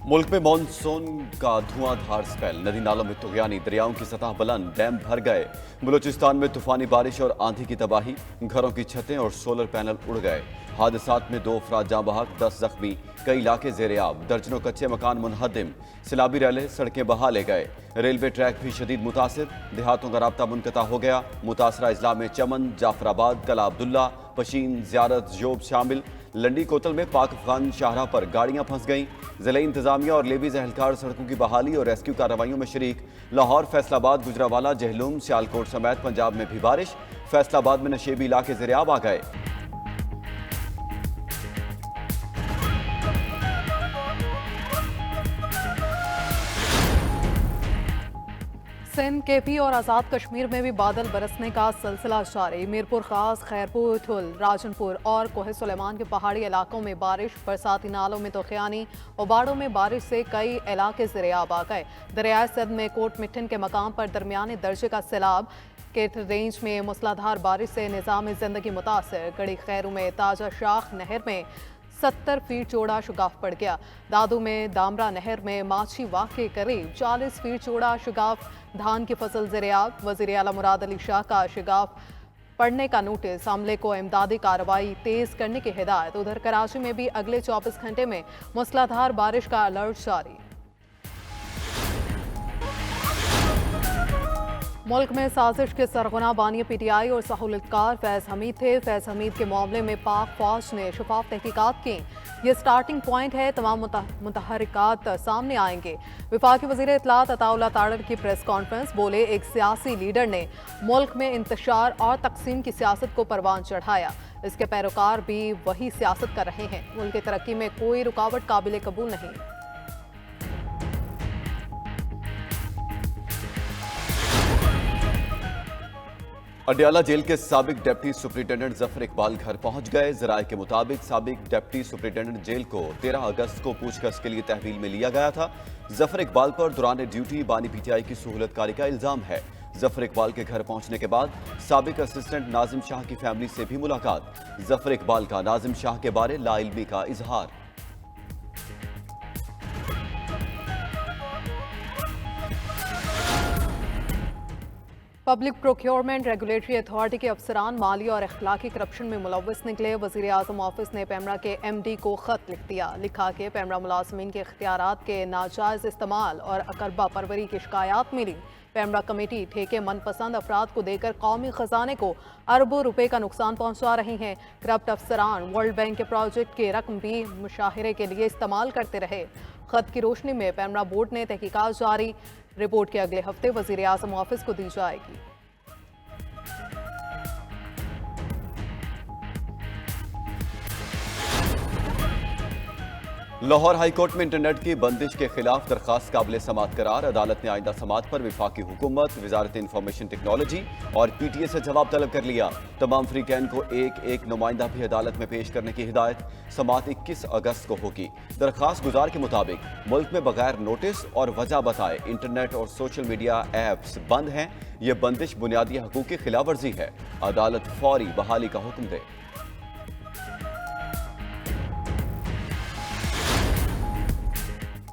मुल्क में मानसून का धुआंधार स्पेल, नदी नालों में तुगयानी, दरियाओं की सतह बुलंद, डैम भर गए। बलूचिस्तान में तूफानी बारिश और आंधी की तबाही, घरों की छतें और सोलर पैनल उड़ गए। हादसात में 2 अफराद जाँ बहक, 10 जख्मी, कई इलाके ज़ेर-ए-आब, दर्जनों कच्चे मकान मुनहदिम, सैलाबी रैले सड़कें बहा ले गए। रेलवे ट्रैक भी शदीद मुतासिर, देहातों का राब्ता मुनक़ता हो गया। मुतासरा अजला में चमन, जाफराबाद, कला अब्दुल्ला, पशीन, ज़ियारत, जोब शामिल। लंडी कोतल में पाक अफगान शाहराह पर गाड़ियां फंस गईं। जिला इंतजामिया और लेवीज एहलकार सड़कों की बहाली और रेस्क्यू कार्रवाइयों में शरीक। लाहौर, फैसलाबाद, गुजरावाला, जहलुम, सियालकोट समेत पंजाब में भी बारिश। फैसलाबाद में नशेबी इलाके ज़ेर-ए-आब आ गए। सिंध, केपी और आज़ाद कश्मीर में भी बादल बरसने का सिलसिला जारी। मीरपुर खास, खैरपुर, ठुल, राजनपुर और कोहे सुलेमान के पहाड़ी इलाकों में बारिश। बरसाती नालों में तोखयानी और बाड़ों में बारिश से कई इलाके ज़ेर-ए-आब आ गए। दरियाए सिंध में कोट मिठन के मकाम पर दरमियाने दर्जे का सैलाब। केथ रेंज में मूसलाधार बारिश से निज़ाम ज़िंदगी मुतासर। गड़ी खैरू में ताजा शाख नहर में 70 फीट चौड़ा शुगाफ पड़ गया। दादू में दामरा नहर में माछी वाक़ के करीब 40 फीट चौड़ा शुगाफ। धान की फसल ज़ेर-ए-आब। वज़ीर आला मुराद अली शाह का शुगाफ पड़ने का नोटिस। अमले को इमदादी कार्रवाई तेज़ करने की हिदायत। उधर कराची में भी अगले 24 घंटे में मूसलाधार बारिश का अलर्ट जारी। मुल्क में साजिश के सरगना बानी PTI और सहूलतकार फैज़ हमीद थे। फैज़ हमीद के मामले में पाक फौज ने शफाफ तहकीकात की। ये स्टार्टिंग पॉइंट है, तमाम मुतहरिकात सामने आएंगे। वफाकी वज़ीर इत्तलात अताउल्लाह ताड़र की प्रेस कॉन्फ्रेंस, बोले एक सियासी लीडर ने मुल्क में इंतशार और तकसीम की सियासत को परवान चढ़ाया। इसके पैरोकार भी वही सियासत कर रहे हैं। मुल्क की तरक्की में कोई रुकावट काबिल कबूल नहीं। अडयाला जेल के साबिक डिप्टी सुपरिटेंडेंट जफर इकबाल घर पहुंच गए। जराये के मुताबिक साबिक डिप्टी सुपरिटेंडेंट जेल को 13 अगस्त को पूछताछ के लिए तहवील में लिया गया था। जफर इकबाल पर दौरान ड्यूटी बानी PTI की सहूलतकारी का इल्जाम है। जफर इकबाल के घर पहुंचने के बाद साबिक असिस्टेंट नाजिम शाह की फैमिली से भी मुलाकात। जफर इकबाल का नाजिम शाह के बारे लाइल्मी का इजहार। पब्लिक प्रोक्योरमेंट रेगुलेटरी अथॉरिटी के अफसरान माली और अखलाकी करप्शन में मुलव्वस निकले। वज़ीर आज़म ऑफिस ने पेमरा के MD को खत लिख दिया। लिखा कि पेमरा मुलाजमीन के इख्तियारात के नाजायज़ इस्तेमाल और अकरबा परवरी की शिकायत मिली। पेमरा कमेटी ठेके मनपसंद अफराद को देकर कौमी खजाने को अरबों रुपए का नुकसान पहुंचा रही हैं। करप्ट अफसरान वर्ल्ड बैंक के प्रोजेक्ट की रकम भी मुशाहिरे के लिए इस्तेमाल करते रहे। खत की रोशनी में पेमरा बोर्ड ने तहकीकात जारी। रिपोर्ट के अगले हफ्ते वज़ीर आज़म ऑफिस को दी जाएगी। लाहौर हाईकोर्ट में इंटरनेट की बंदिश के खिलाफ दरखास्त काबिल समात करार। अदालत ने आइंदा समात पर विफाकी हुकूमत, वजारत इंफॉर्मेशन टेक्नोलॉजी और PTA से जवाब तलब कर लिया। तमाम फ्रीकैन को एक एक नुमाइंदा भी अदालत में पेश करने की हिदायत। समात 21 अगस्त को होगी। दरखास्त गुजार के मुताबिक मुल्क में बगैर नोटिस और वजह बताए इंटरनेट और सोशल मीडिया ऐप्स बंद हैं। ये बंदिश बुनियादी हकूक़ की खिलाफ वर्जी है। अदालत फौरी बहाली का हुक्म दे।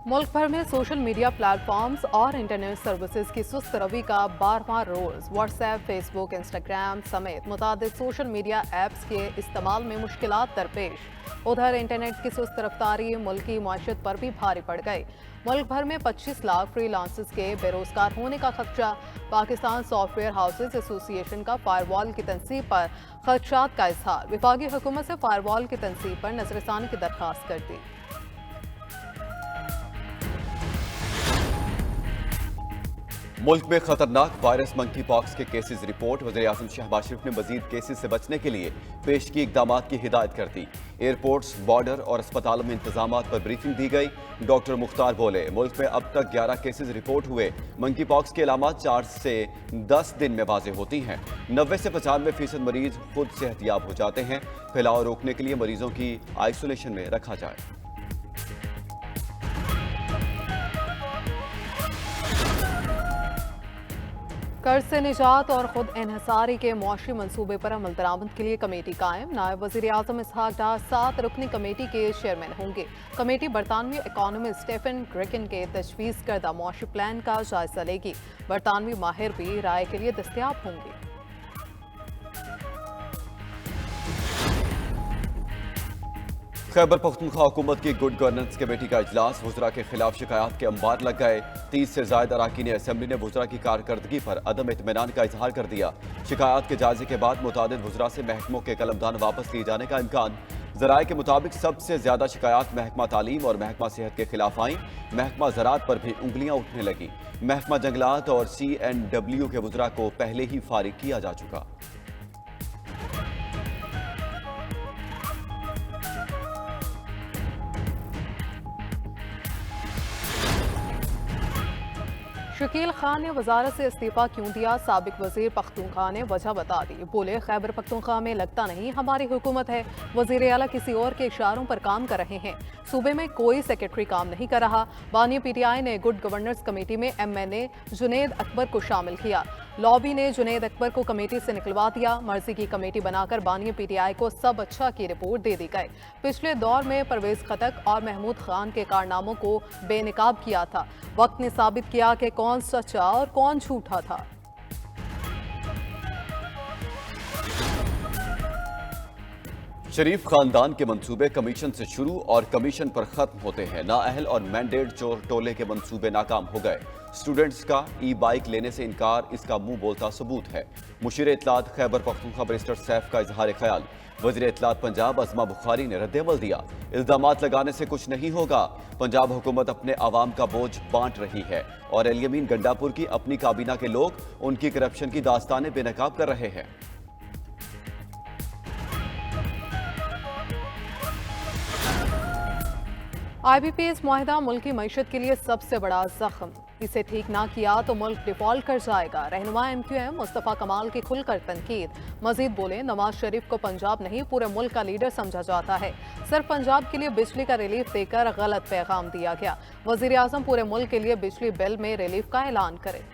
मुल्क भर में सोशल मीडिया प्लेटफॉर्म्स और इंटरनेट सर्विसेज की सुस्त रवि का 12वां रोज। व्हाट्सएप, फेसबुक, इंस्टाग्राम समेत मुतादिद सोशल मीडिया ऐप्स के इस्तेमाल में मुश्किलात दरपेश। उधर इंटरनेट की सुस्त रफ्तारी मुल्की माशत पर भी भारी पड़ गई। मुल्क भर में 25 लाख फ्रीलांसर्स के बेरोजगार होने का खदशा। पाकिस्तान सॉफ्टवेयर हाउसेज एसोसिएशन का फायरवॉल की तनसीब पर खदशात का इजहार। विफाकी हुकूमत से फायरवॉल की तनसीब पर नजरसानी की दरख्वास्त कर दी। मुल्क में खतरनाक वायरस मंकी पॉक्स के केसेस रिपोर्ट। वज़ीर आज़म शहबाज शरीफ ने मजीद केसेस से बचने के लिए पेश की इकदाम की हिदायत कर दी। एयरपोर्ट्स, बॉर्डर और अस्पतालों में इंतजाम पर ब्रीफिंग दी गई। डॉक्टर मुख्तार बोले, मुल्क में अब तक 11 केसेस रिपोर्ट हुए। मंकी पॉक्स के अलामात 4 से 10 दिन में वाज़ेह होती हैं। 90 से 95% मरीज खुद सेहतियाब हो जाते हैं। फैलाव रोकने के लिए मरीजों की आइसोलेशन में रखा जाए। कर्ज से निजात और खुद इन्हिसारी के मुआशी मंसूबे पर अमल दरामद के लिए कमेटी कायम। नायब वज़ीर आज़म इसहाक डार 7 रुकनी कमेटी के चेयरमैन होंगे। कमेटी बरतानवी इकॉनमिस्ट स्टीफन ग्रिकिन के तजवीज़ करदा मुआशी प्लान का जायजा लेगी। बरतानवी माहिर भी राय के लिए दस्तयाब होंगे। खैबर पख्तूनख्वा हुकूमत की गुड गवर्नेंस कमेटी का इजलास। वुज़रा के खिलाफ शिकायत के अंबार लग गए। 30 से ज़ायद अरकान असेंबली ने वुज़रा की कारकर्दगी पर अदम इत्मीनान का इजहार कर दिया। शिकायत के जायजे के बाद मुतादिद वुज़रा से महकमों के कलमदान वापस लिए जाने का इम्कान। ज़राए के मुताबिक सबसे ज्यादा शिकायत महकमा तालीम और महकमा सेहत के खिलाफ आई। महकमा ज़राअत पर भी उंगलियां उठने लगी। महकमा जंगलात और CNW के वुज़रा को पहले ही फारिग किया जा चुका। शकील खान ने वजारत से इस्तीफा क्यों दिया? साबिक वजीर पख्तूनख्वा ने वजह बता दी। बोले, खैबर पख्तूनख्वा में लगता नहीं हमारी हुकूमत है। वजीर आला किसी और के इशारों पर काम कर रहे हैं। सूबे में कोई सेक्रेटरी काम नहीं कर रहा। बानी PTI ने गुड गवर्नेंस कमेटी में MNA जुनेद अकबर को शामिल किया। लॉबी ने जुनेद अकबर को कमेटी से निकलवा दिया। मर्जी की कमेटी बनाकर बानी PTI को सब अच्छा की रिपोर्ट दे दी गई। पिछले दौर में परवेज खटक और महमूद खान के कारनामों को बेनकाब किया था। वक्त ने साबित किया कि कौन सच्चा और कौन झूठा था। शरीफ खानदान के मंसूबे कमीशन से शुरू और कमीशन पर खत्म होते हैं। नाअहल और मैंडेट चोर टोले के मंसूबे नाकाम हो गए। स्टूडेंट्स का ई-बाइक लेने से इनकार इसका मुंह बोलता सबूत है। मुशीर इत्तलात खैबर पख्तूनख्वा बैरिस्टर सैफ का इजहार ख्याल। वज़ीर इत्तलात पंजाब अज़मा बुखारी ने रद्द-ए-अमल दिया। इल्ज़ामात लगाने से कुछ नहीं होगा। पंजाब हुकूमत अपने अवाम का बोझ बांट रही है और एलियमीन गंडापुर की अपनी काबीना के लोग उनकी करप्शन की दास्तानें बेनकाब कर रहे हैं। IBPS मुआहिदा मुल्क की मईशत के लिए सबसे बड़ा जख्म। इसे ठीक ना किया तो मुल्क डिफॉल्ट कर जाएगा। रहनुमा MQM मुस्तफ़ा कमाल की खुलकर तनकीद। मजीद बोले, नवाज शरीफ को पंजाब नहीं पूरे मुल्क का लीडर समझा जाता है। सिर्फ पंजाब के लिए बिजली का रिलीफ देकर गलत पैगाम दिया गया। वज़ीर आज़म पूरे मुल्क के लिए बिजली बिल में रिलीफ का ऐलान करें।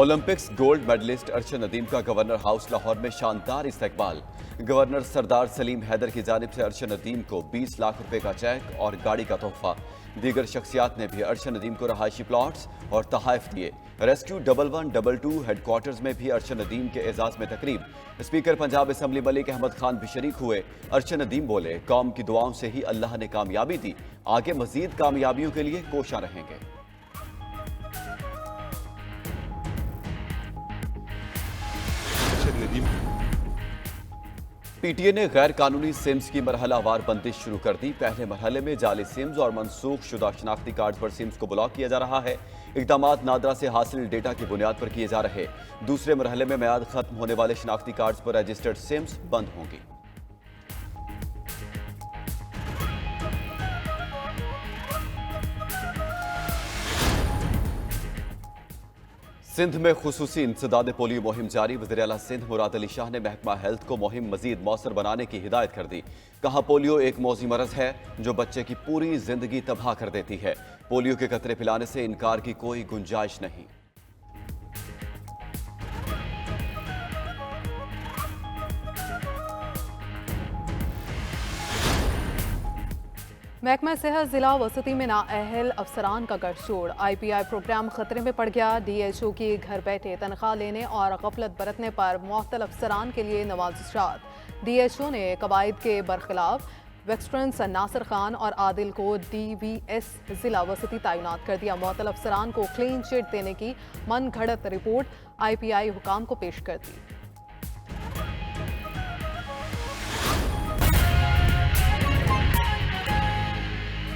Olympics gold medallist Arshad Nadeem का गवर्नर हाउस लाहौर में शानदार इस्तकबाल। गवर्नर सरदार सलीम हैदर की जानिब से अरशद नदीम को 20 लाख रुपए का चेक और गाड़ी का तोहफा। दीगर शख्सियात ने भी अरशद नदीम को रहायशी प्लॉट्स और तहाइफ दिए। रेस्क्यू 1112 हेडक्वार्टर्स में भी अरशद नदीम के एजाज में तकरीब। स्पीकर पंजाब असम्बली मलिक अहमद खान भी शरीक हुए। अरशद नदीम बोले, कौम की दुआओं से ही अल्लाह ने कामयाबी दी, आगे मजीद कामयाबियों के लिए कोशां रहेंगे। PTA ने गैर कानूनी सिम्स की मरहलावार बंदिश शुरू कर दी। पहले मरहले में जाली सिम्स और मनसूख शुदा शनाख्ती कार्ड पर सिम्स को ब्लॉक किया जा रहा है। इक़दामात नादरा से हासिल डेटा की बुनियाद पर किए जा रहे। दूसरे मरहले में मियाद खत्म होने वाले शनाख्ती कार्ड पर रजिस्टर्ड सिम्स बंद होंगी। सिंध में खुसूसी इंसदाद पोलियो मुहिम जारी। वज़ीर आला सिंध मुराद अली शाह ने महकमा हेल्थ को मुहिम मजीद मौसर बनाने की हिदायत कर दी। कहा, पोलियो एक मौजी मरज है जो बच्चे की पूरी जिंदगी तबाह कर देती है। पोलियो के कतरे पिलाने से इनकार की कोई गुंजाइश नहीं। महकमा सेहत जिला वसती में नाअहल अफसरान का गठजोड़। IPI प्रोग्राम खतरे में पड़ गया। DHO की घर बैठे तनख्वाह लेने और गफलत बरतने पर मुअत्तल अफसरान के लिए नवाजिशात। DHO ने कवायद के बरखिलाफ वेक्सट्रेंस नासिर खान और आदिल को DVS जिला वसती तैनात कर दिया। मुअत्तल अफसरान को क्लीन चिट देने की मन घड़त रिपोर्ट IPI हुकाम को पेश कर दी।